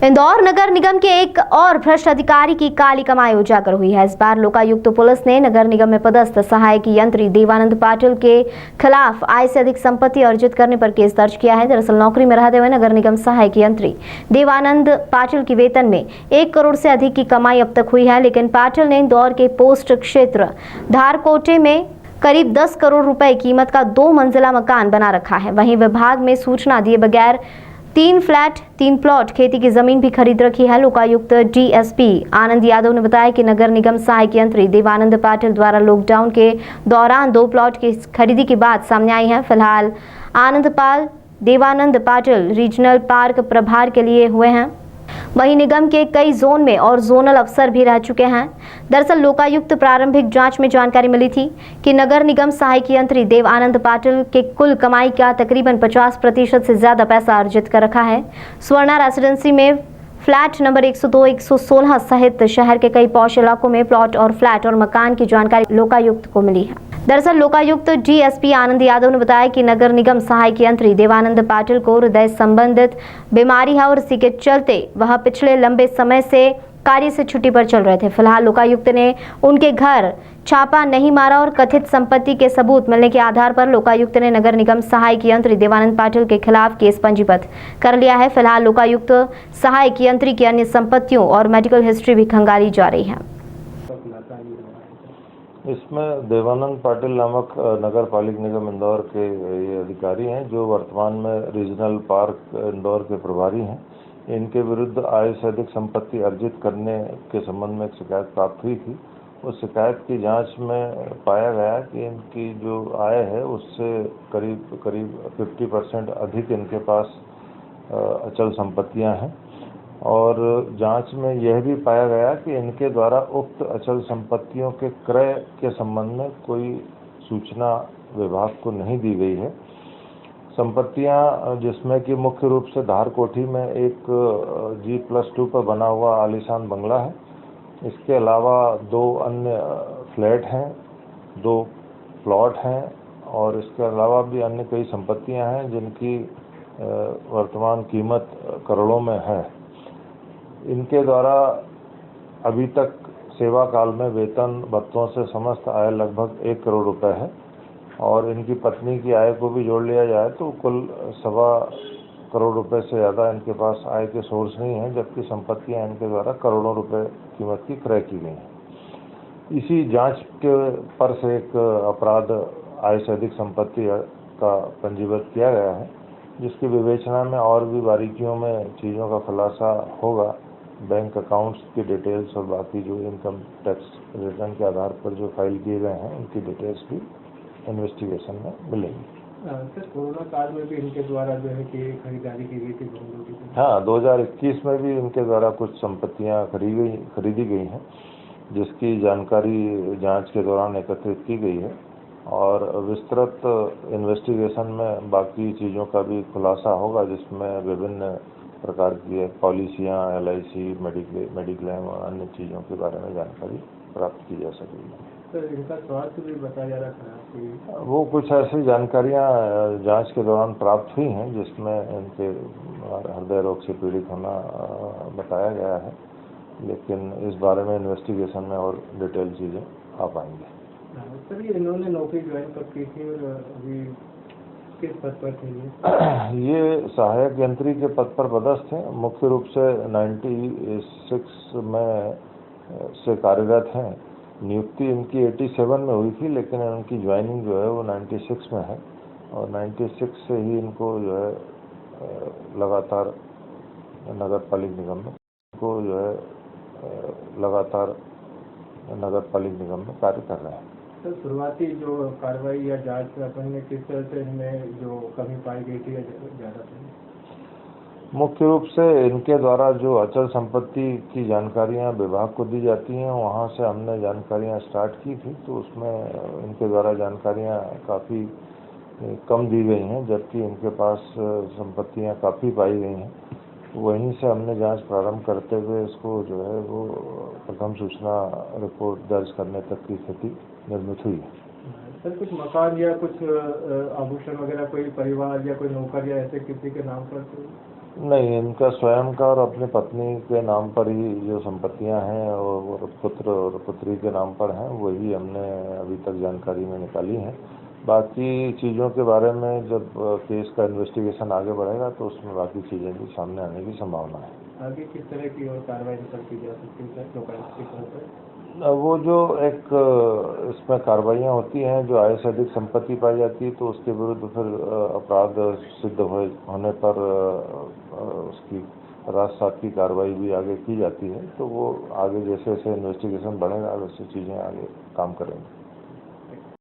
इंदौर नगर निगम के एक और भ्रष्ट अधिकारी की काली कमाई उजागर हुई है। इस बार लोकायुक्त पुलिस ने नगर निगम में पदस्थ सहायक यंत्री देवानंद पाटिल के खिलाफ आय से अधिक संपत्ति अर्जित करने पर केस दर्ज किया है। दरअसल नौकरी में रहते हुए नगर निगम सहायक यंत्री देवानंद पाटिल की वेतन में 1 करोड़ से अधिक की कमाई अब तक हुई है, लेकिन पाटिल ने इंदौर के पोस्ट क्षेत्र धारकोटे में करीब 10 करोड़ रुपए कीमत का 2 मंजिला मकान बना रखा है। वहीं विभाग में सूचना दिए बगैर 3 फ्लैट 3 प्लॉट खेती की जमीन भी खरीद रखी है। लोकायुक्त डीएसपी आनंद यादव ने बताया कि नगर निगम सहायक यंत्री देवानंद पाटिल द्वारा लॉकडाउन के दौरान 2 प्लॉट की खरीदी की बात सामने आई है। फिलहाल देवानंद पाटिल रीजनल पार्क प्रभार के लिए हुए हैं। वहीं निगम के कई जोन में और जोनल अफसर भी रह चुके हैं। दरअसल लोकायुक्त प्रारंभिक जांच में जानकारी मिली थी कि नगर निगम सहायक यंत्री देवानंद पाटिल के कुल कमाई का तकरीबन 50% से ज्यादा पैसा अर्जित कर रखा है। स्वर्णा रेसिडेंसी में फ्लैट नंबर 102, 116 सहित शहर के कई पॉश इलाकों में प्लॉट और फ्लैट और मकान की जानकारी लोकायुक्त को मिली है। दरअसल लोकायुक्त डीएसपी आनंद यादव ने बताया कि नगर निगम सहायक यंत्री देवानंद पाटिल को हृदय संबंधित बीमारी है और इसी के चलते वह पिछले लंबे समय से कार्य से छुट्टी पर चल रहे थे। फिलहाल लोकायुक्त ने उनके घर छापा नहीं मारा और कथित संपत्ति के सबूत मिलने के आधार पर लोकायुक्त ने नगर निगम सहायक यंत्री देवानंद पाटिल के खिलाफ केस पंजीबद्ध कर लिया है। फिलहाल लोकायुक्त सहायक यंत्री की अन्य संपत्तियों और मेडिकल हिस्ट्री भी खंगाली जा रही है। इसमें देवानंद पाटिल नामक नगर पालिक निगम इंदौर के ये अधिकारी हैं जो वर्तमान में रीजनल पार्क इंदौर के प्रभारी हैं। इनके विरुद्ध आय से अधिक संपत्ति अर्जित करने के संबंध में एक शिकायत प्राप्त हुई थी। उस शिकायत की जांच में पाया गया कि इनकी जो आय है उससे करीब 50% अधिक इनके पास अचल संपत्तियां हैं और जांच में यह भी पाया गया कि इनके द्वारा उक्त अचल संपत्तियों के क्रय के संबंध में कोई सूचना विभाग को नहीं दी गई है। संपत्तियां जिसमें कि मुख्य रूप से धारकोठी में एक G+2 पर बना हुआ आलीशान बंगला है। इसके अलावा 2 अन्य फ्लैट हैं, 2 प्लॉट हैं और इसके अलावा भी अन्य कई संपत्तियां हैं जिनकी वर्तमान कीमत करोड़ों में है। इनके द्वारा अभी तक सेवा काल में वेतन भत्तों से समस्त आय लगभग 1 करोड़ रुपए है और इनकी पत्नी की आय को भी जोड़ लिया जाए तो कुल 1.25 करोड़ रुपए से ज़्यादा इनके पास आय के सोर्स नहीं है, जबकि संपत्तियां इनके द्वारा करोड़ों रुपए कीमत की क्रय की गई हैं। इसी जांच के पर से एक अपराध आय से अधिक संपत्ति का पंजीबद्ध किया गया है, जिसकी विवेचना में और भी बारीकियों में चीज़ों का खुलासा होगा। बैंक अकाउंट्स की डिटेल्स और बाकी जो इनकम टैक्स रिटर्न के आधार पर जो फाइल किए गए हैं उनकी डिटेल्स भी इन्वेस्टिगेशन में मिलेंगी। सर, कोरोना काल में भी इनके द्वारा जो है कि खरीदारी की गई थी बंगलों की। हाँ, 2021 में भी इनके द्वारा कुछ संपत्तियां खरीदी गई हैं, जिसकी जानकारी जांच के दौरान एकत्रित की गई है और विस्तृत इन्वेस्टिगेशन में बाकी चीज़ों का भी खुलासा होगा, जिसमें विभिन्न प्रकार की पॉलिसियाँ, LIC, मेडिक्लेम और अन्य चीज़ों के बारे में जानकारी प्राप्त की जा सकेगी। सर, इनका स्वास्थ्य भी बताया जा रहा है। वो कुछ ऐसी जानकारियाँ जांच के दौरान प्राप्त हुई हैं जिसमें इनके हृदय रोग से पीड़ित होना बताया गया है, लेकिन इस बारे में इन्वेस्टिगेशन में और डिटेल चीज़ें आ पाएंगी। सर, ये इन्होंने नौकरी ज्वाइन कब की थी और अभी किस पद पर थे? ये सहायक यंत्री के पद पर पदस्थ हैं। मुख्य रूप से 96 में से कार्यरत हैं। नियुक्ति इनकी 87 में हुई थी, लेकिन इनकी ज्वाइनिंग जो है वो 96 में है और 96 से ही इनको जो है लगातार नगर पालिक निगम में कार्य कर रहे हैं। तो शुरुआती जो कार्रवाई या जांच अपन ने किस तरह से इनमें जो कमी पाई गई थी या ज़्यादा थी? मुख्य रूप से इनके द्वारा जो अचल संपत्ति की जानकारियां विभाग को दी जाती हैं, वहां से हमने जानकारियां स्टार्ट की थी, तो उसमें इनके द्वारा जानकारियां काफ़ी कम दी गई हैं, जबकि इनके पास संपत्तियां काफ़ी पाई गई हैं। वहीं से हमने जांच प्रारंभ करते हुए इसको जो है वो प्रथम सूचना रिपोर्ट दर्ज करने तक की स्थिति निर्मित हुई है। सर, कुछ मकान या कुछ आभूषण वगैरह कोई परिवार या कोई नौकर या ऐसे किसी के नाम पर? नहीं, इनका स्वयं का और अपनी पत्नी के नाम पर ही जो संपत्तियां हैं और पुत्र और पुत्री के नाम पर हैं, वही हमने अभी तक जानकारी में निकाली हैं। बाकी चीज़ों के बारे में जब केस का इन्वेस्टिगेशन आगे बढ़ेगा तो उसमें बाकी चीज़ें भी सामने आने की संभावना है। आगे किस तरह की और कार्रवाई सर की जा सकती है सर लोकायुक्त के तौर पर? वो जो एक इसमें कार्रवाइयाँ होती हैं, जो आय से अधिक संपत्ति पाई जाती है तो उसके विरुद्ध फिर अपराध सिद्ध होने पर उसकी राजसात की कार्रवाई भी आगे की जाती है। तो वो आगे जैसे जैसे इन्वेस्टिगेशन बढ़ेगा वैसे चीज़ें आगे काम करेंगे।